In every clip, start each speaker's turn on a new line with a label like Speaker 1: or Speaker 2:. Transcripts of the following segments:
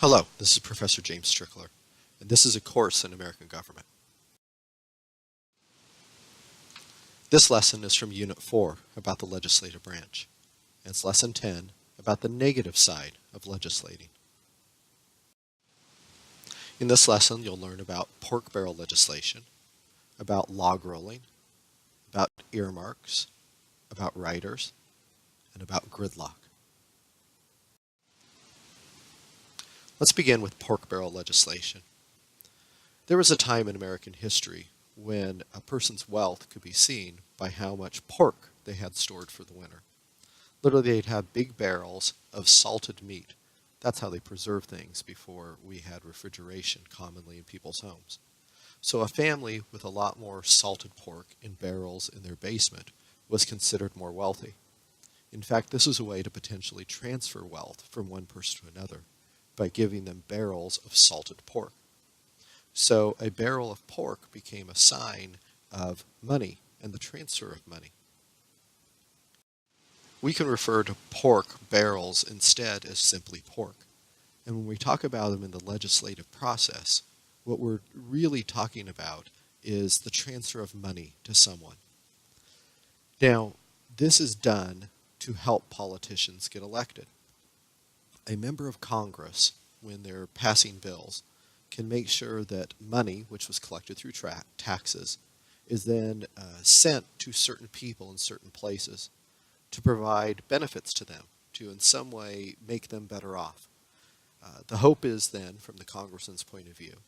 Speaker 1: Hello, this is Professor James Strickler, and this is a course in American government. This lesson is from Unit 4 about the legislative branch, and it's Lesson 10 about the negative side of legislating. In this lesson, you'll learn about pork barrel legislation, about log rolling, about earmarks, about riders, and about gridlock. Let's begin with pork barrel legislation. There was a time in American history when a person's wealth could be seen by how much pork they had stored for the winter. Literally, they'd have big barrels of salted meat. That's how they preserved things before we had refrigeration commonly in people's homes. So a family with a lot more salted pork in barrels in their basement was considered more wealthy. In fact, this was a way to potentially transfer wealth from one person to another by giving them barrels of salted pork. So a barrel of pork became a sign of money and the transfer of money. We can refer to pork barrels instead as simply pork. And when we talk about them in the legislative process, what we're really talking about is the transfer of money to someone. Now, this is done to help politicians get elected. A member of Congress, when they're passing bills, can make sure that money, which was collected through taxes, is then sent to certain people in certain places to provide benefits to them, to in some way make them better off. The hope is then, from the congressman's point of view,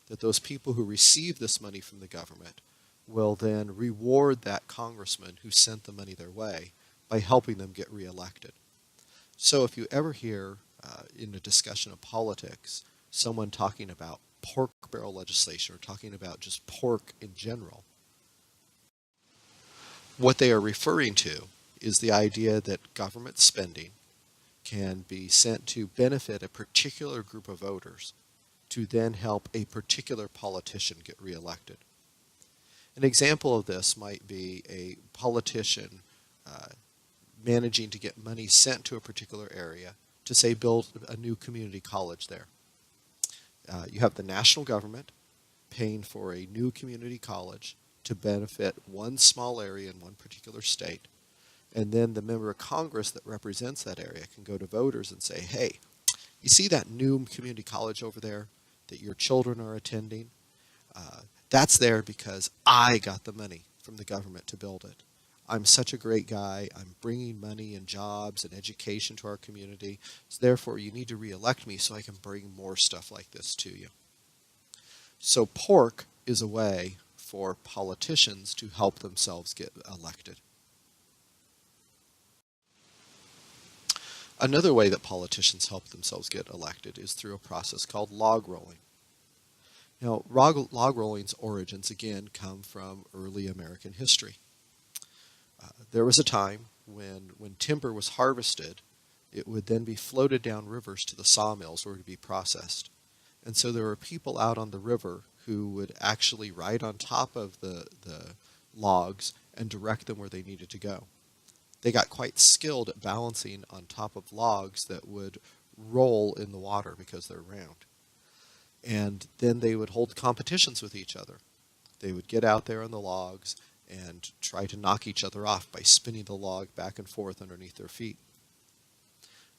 Speaker 1: that those people who receive this money from the government will then reward that congressman who sent the money their way by helping them get reelected. So if you ever hear in a discussion of politics someone talking about pork barrel legislation or talking about just pork in general, what they are referring to is the idea that government spending can be sent to benefit a particular group of voters to then help a particular politician get reelected. An example of this might be a politician managing to get money sent to a particular area to, say, build a new community college there. You have the national government paying for a new community college to benefit one small area in one particular state. And then the member of Congress that represents that area can go to voters and say, hey, you see that new community college over there that your children are attending? That's there because I got the money from the government to build it. I'm such a great guy. I'm bringing money and jobs and education to our community. So therefore, you need to reelect me so I can bring more stuff like this to you. So pork is a way for politicians to help themselves get elected. Another way that politicians help themselves get elected is through a process called log rolling. Now, log rolling's origins, again, come from early American history. There was a time when timber was harvested, it would then be floated down rivers to the sawmills or to be processed. And so there were people out on the river who would actually ride on top of the logs and direct them where they needed to go. They got quite skilled at balancing on top of logs that would roll in the water because they're round. And then they would hold competitions with each other. They would get out there on the logs and try to knock each other off by spinning the log back and forth underneath their feet.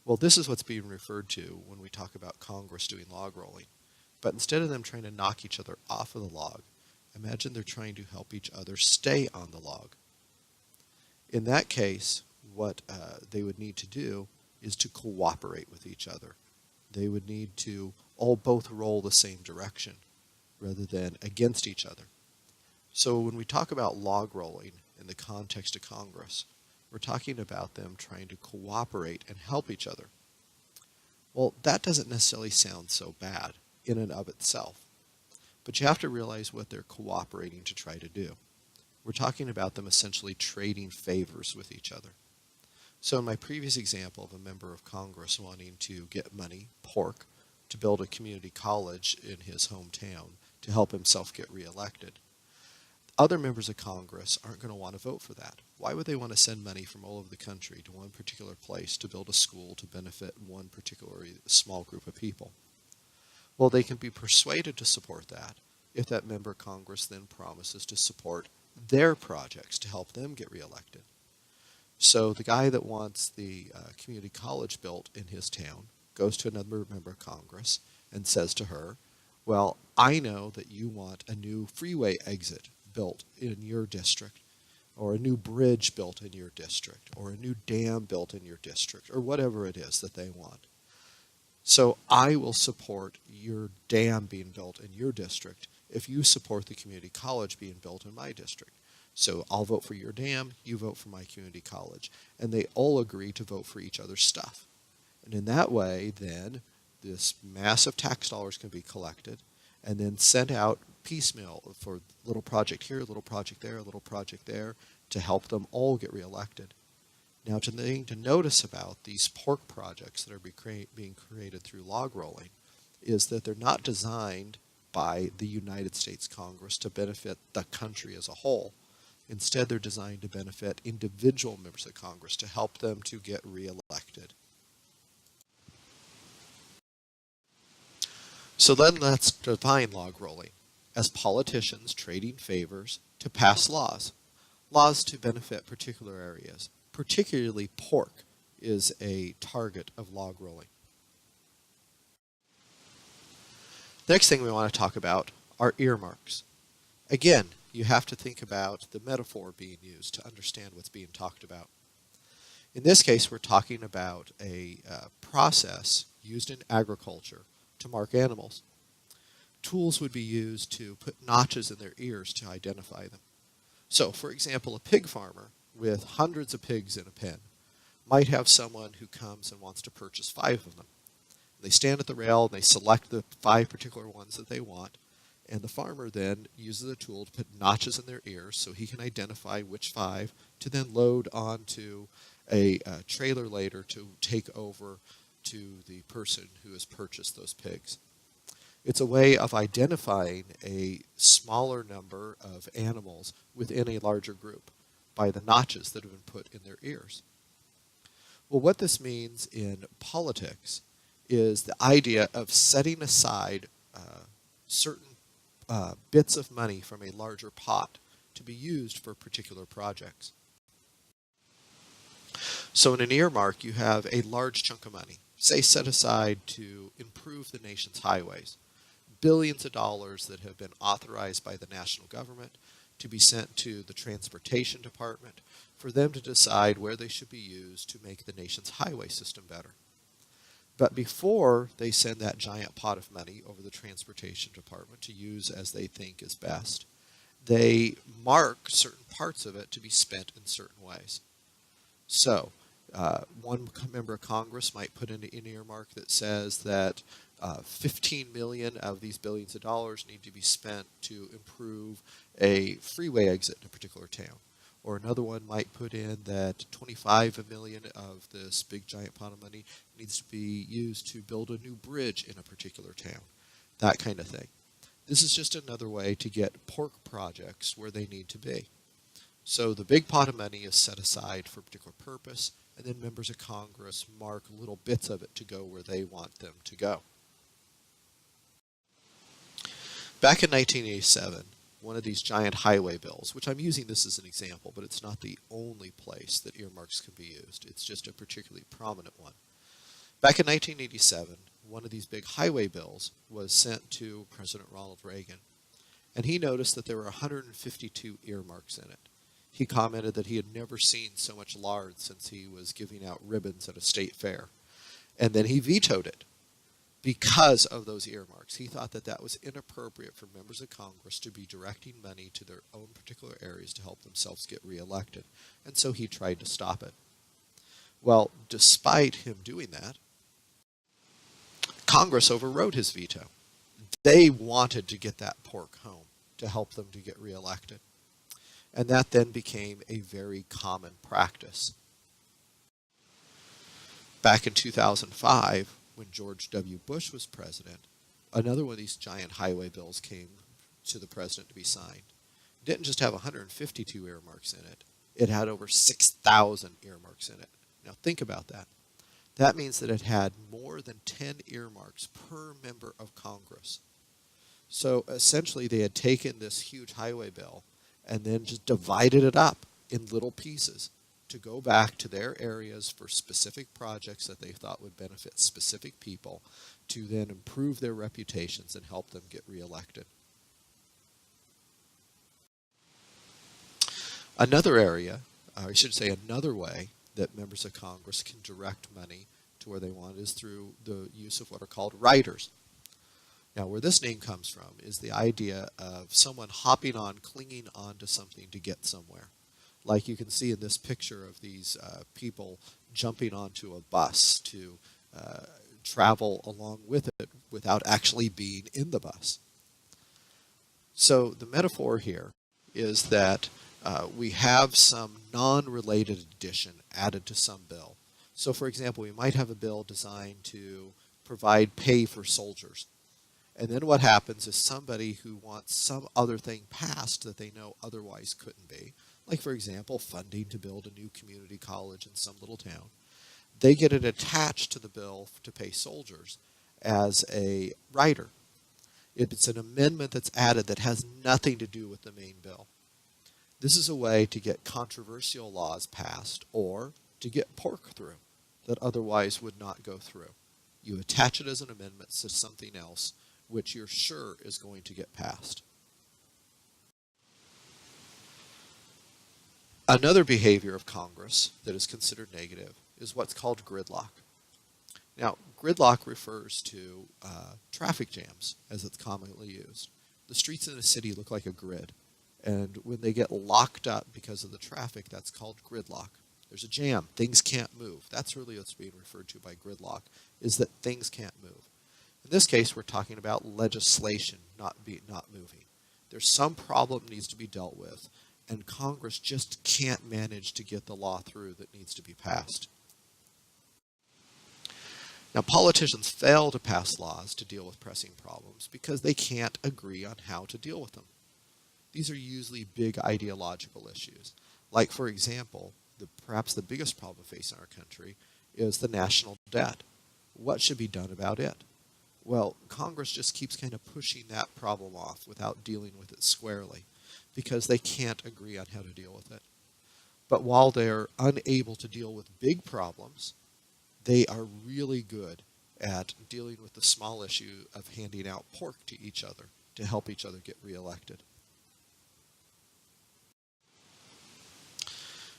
Speaker 1: Well, this is what's being referred to when we talk about Congress doing log rolling. But instead of them trying to knock each other off of the log, imagine they're trying to help each other stay on the log. In that case, what they would need to do is to cooperate with each other. They would need to all both roll the same direction rather than against each other. So when we talk about log rolling in the context of Congress, we're talking about them trying to cooperate and help each other. Well, that doesn't necessarily sound so bad in and of itself, but you have to realize what they're cooperating to try to do. We're talking about them essentially trading favors with each other. So in my previous example of a member of Congress wanting to get money, pork, to build a community college in his hometown to help himself get reelected, other members of Congress aren't going to want to vote for that. Why would they want to send money from all over the country to one particular place to build a school to benefit one particular small group of people? Well, they can be persuaded to support that if that member of Congress then promises to support their projects to help them get reelected. So the guy that wants the community college built in his town goes to another member of Congress and says to her, well, I know that you want a new freeway exit built in your district, or a new bridge built in your district, or a new dam built in your district, or whatever it is that they want. So I will support your dam being built in your district if you support the community college being built in my district. So I'll vote for your dam, you vote for my community college. And they all agree to vote for each other's stuff. And in that way, then, this massive tax dollars can be collected and then sent out piecemeal for little project here, little project there, little project there, to help them all get reelected. Now, the thing to notice about these pork projects that are being created through log rolling is that they're not designed by the United States Congress to benefit the country as a whole. Instead, they're designed to benefit individual members of Congress to help them to get reelected. So then let's define log rolling as politicians trading favors to pass laws to benefit particular areas. Particularly pork is a target of log rolling. The next thing we want to talk about are earmarks. Again, you have to think about the metaphor being used to understand what's being talked about. In this case, we're talking about a process used in agriculture to mark animals. Tools would be used to put notches in their ears to identify them. So, for example, a pig farmer with hundreds of pigs in a pen might have someone who comes and wants to purchase 5 of them. They stand at the rail and they select the 5 particular ones that they want, and the farmer then uses a tool to put notches in their ears so he can identify which 5 to then load onto a trailer later to take over to the person who has purchased those pigs. It's a way of identifying a smaller number of animals within a larger group by the notches that have been put in their ears. Well, what this means in politics is the idea of setting aside certain bits of money from a larger pot to be used for particular projects. So in an earmark, you have a large chunk of money, say set aside to improve the nation's highways. Billions of dollars that have been authorized by the national government to be sent to the transportation department for them to decide where they should be used to make the nation's highway system better. But before they send that giant pot of money over the transportation department to use as they think is best, they mark certain parts of it to be spent in certain ways. So, one member of Congress might put in an earmark that says that 15 million of these billions of dollars need to be spent to improve a freeway exit in a particular town. Or another one might put in that 25 million of this big giant pot of money needs to be used to build a new bridge in a particular town. That kind of thing. This is just another way to get pork projects where they need to be. So the big pot of money is set aside for a particular purpose, and then members of Congress mark little bits of it to go where they want them to go. Back in 1987, one of these giant highway bills, which I'm using this as an example, but it's not the only place that earmarks can be used. It's just a particularly prominent one. Back in 1987, one of these big highway bills was sent to President Ronald Reagan, and he noticed that there were 152 earmarks in it. He commented that he had never seen so much lard since he was giving out ribbons at a state fair. And then he vetoed it because of those earmarks. He thought that that was inappropriate for members of Congress to be directing money to their own particular areas to help themselves get reelected. And so he tried to stop it. Well, despite him doing that, Congress overrode his veto. They wanted to get that pork home to help them to get reelected. And that then became a very common practice. Back in 2005, when George W. Bush was president, another one of these giant highway bills came to the president to be signed. It didn't just have 152 earmarks in it. It had over 6,000 earmarks in it. Now think about that. That means that it had more than 10 earmarks per member of Congress. So essentially, they had taken this huge highway bill and then just divided it up in little pieces to go back to their areas for specific projects that they thought would benefit specific people to then improve their reputations and help them get reelected. Another area, or I should say another way that members of Congress can direct money to where they want is through the use of what are called riders. Now, where this name comes from is the idea of someone hopping on, clinging on to something to get somewhere. Like you can see in this picture of these people jumping onto a bus to travel along with it without actually being in the bus. So the metaphor here is that we have some non-related addition added to some bill. So for example, we might have a bill designed to provide pay for soldiers. And then what happens is somebody who wants some other thing passed that they know otherwise couldn't be, like for example, funding to build a new community college in some little town, they get it attached to the bill to pay soldiers as a rider. It's an amendment that's added that has nothing to do with the main bill. This is a way to get controversial laws passed or to get pork through that otherwise would not go through. You attach it as an amendment to something else which you're sure is going to get passed. Another behavior of Congress that is considered negative is what's called gridlock. Now, gridlock refers to traffic jams, as it's commonly used. The streets in a city look like a grid, and when they get locked up because of the traffic, that's called gridlock. There's a jam. Things can't move. That's really what's being referred to by gridlock, is that things can't move. In this case, we're talking about legislation not moving. There's some problem that needs to be dealt with, and Congress just can't manage to get the law through that needs to be passed. Now, politicians fail to pass laws to deal with pressing problems because they can't agree on how to deal with them. These are usually big ideological issues. Like, for example, perhaps the biggest problem facing our country is the national debt. What should be done about it? Well, Congress just keeps kind of pushing that problem off without dealing with it squarely because they can't agree on how to deal with it. But while they're unable to deal with big problems, they are really good at dealing with the small issue of handing out pork to each other to help each other get reelected.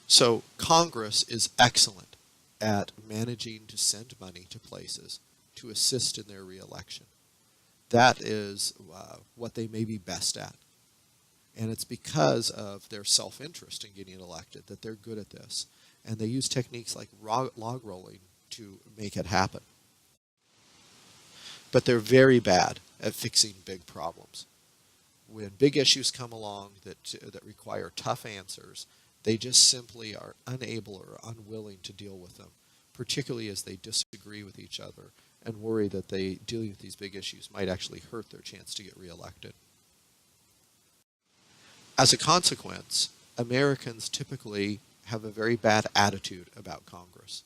Speaker 1: So Congress is excellent at managing to send money to places to assist in their reelection. That is what they may be best at. And it's because of their self-interest in getting elected that they're good at this. And they use techniques like logrolling to make it happen. But they're very bad at fixing big problems. When big issues come along that require tough answers, they just simply are unable or unwilling to deal with them, particularly as they disagree with each other and worry that dealing with these big issues might actually hurt their chance to get reelected. As a consequence, Americans typically have a very bad attitude about Congress.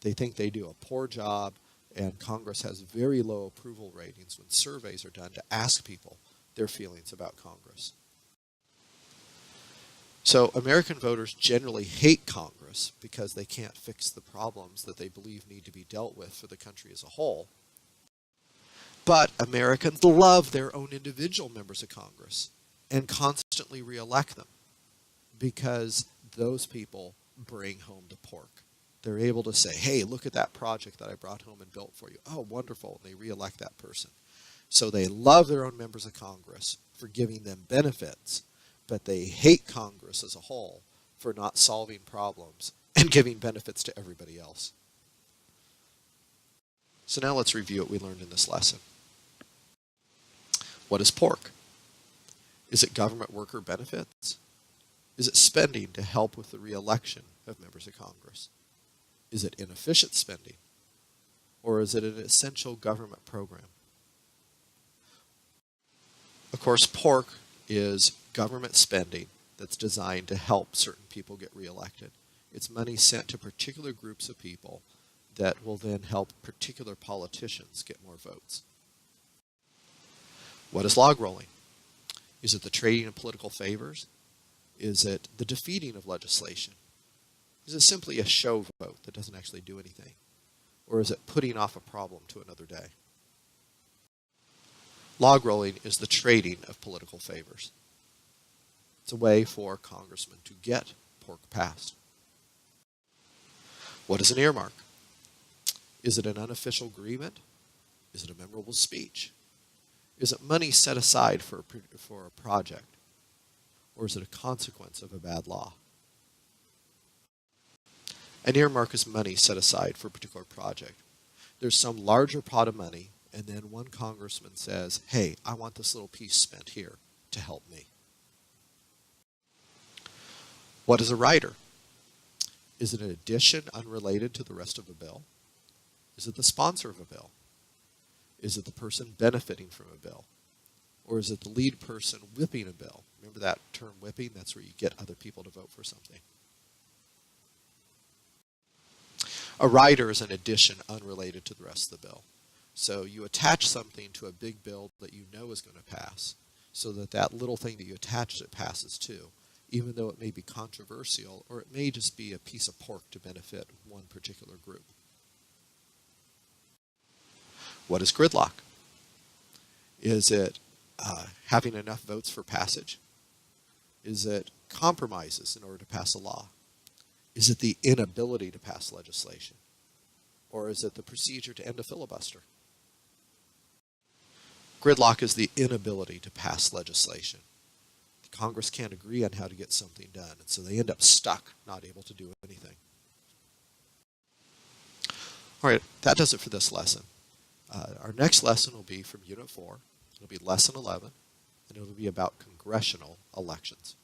Speaker 1: They think they do a poor job, and Congress has very low approval ratings when surveys are done to ask people their feelings about Congress. So American voters generally hate Congress because they can't fix the problems that they believe need to be dealt with for the country as a whole. But Americans love their own individual members of Congress and constantly reelect them because those people bring home the pork. They're able to say, hey, look at that project that I brought home and built for you. Oh, wonderful. And they reelect that person. So they love their own members of Congress for giving them benefits, but they hate Congress as a whole for not solving problems and giving benefits to everybody else. So now let's review what we learned in this lesson. What is pork? Is it government worker benefits? Is it spending to help with the reelection of members of Congress? Is it inefficient spending? Or is it an essential government program? Of course, pork is government spending that's designed to help certain people get reelected. It's money sent to particular groups of people that will then help particular politicians get more votes. What is log rolling? Is it the trading of political favors? Is it the defeating of legislation? Is it simply a show vote that doesn't actually do anything? Or is it putting off a problem to another day? Log rolling is the trading of political favors. It's a way for congressmen to get pork passed. What is an earmark? Is it an unofficial agreement? Is it a memorable speech? Is it money set aside for a project? Or is it a consequence of a bad law? An earmark is money set aside for a particular project. There's some larger pot of money, and then one congressman says, hey, I want this little piece spent here to help me. What is a rider? Is it an addition unrelated to the rest of a bill? Is it the sponsor of a bill? Is it the person benefiting from a bill? Or is it the lead person whipping a bill? Remember that term whipping? That's where you get other people to vote for something. A rider is an addition unrelated to the rest of the bill. So you attach something to a big bill that you know is going to pass, so that that little thing that you attached it passes too, even though it may be controversial, or it may just be a piece of pork to benefit one particular group. What is gridlock? Is it having enough votes for passage? Is it compromises in order to pass a law? Is it the inability to pass legislation? Or is it the procedure to end a filibuster? Gridlock is the inability to pass legislation. Congress can't agree on how to get something done, and so they end up stuck, not able to do anything. All right, that does it for this lesson. Our next lesson will be from Unit 4. It'll be Lesson 11, and it'll be about congressional elections.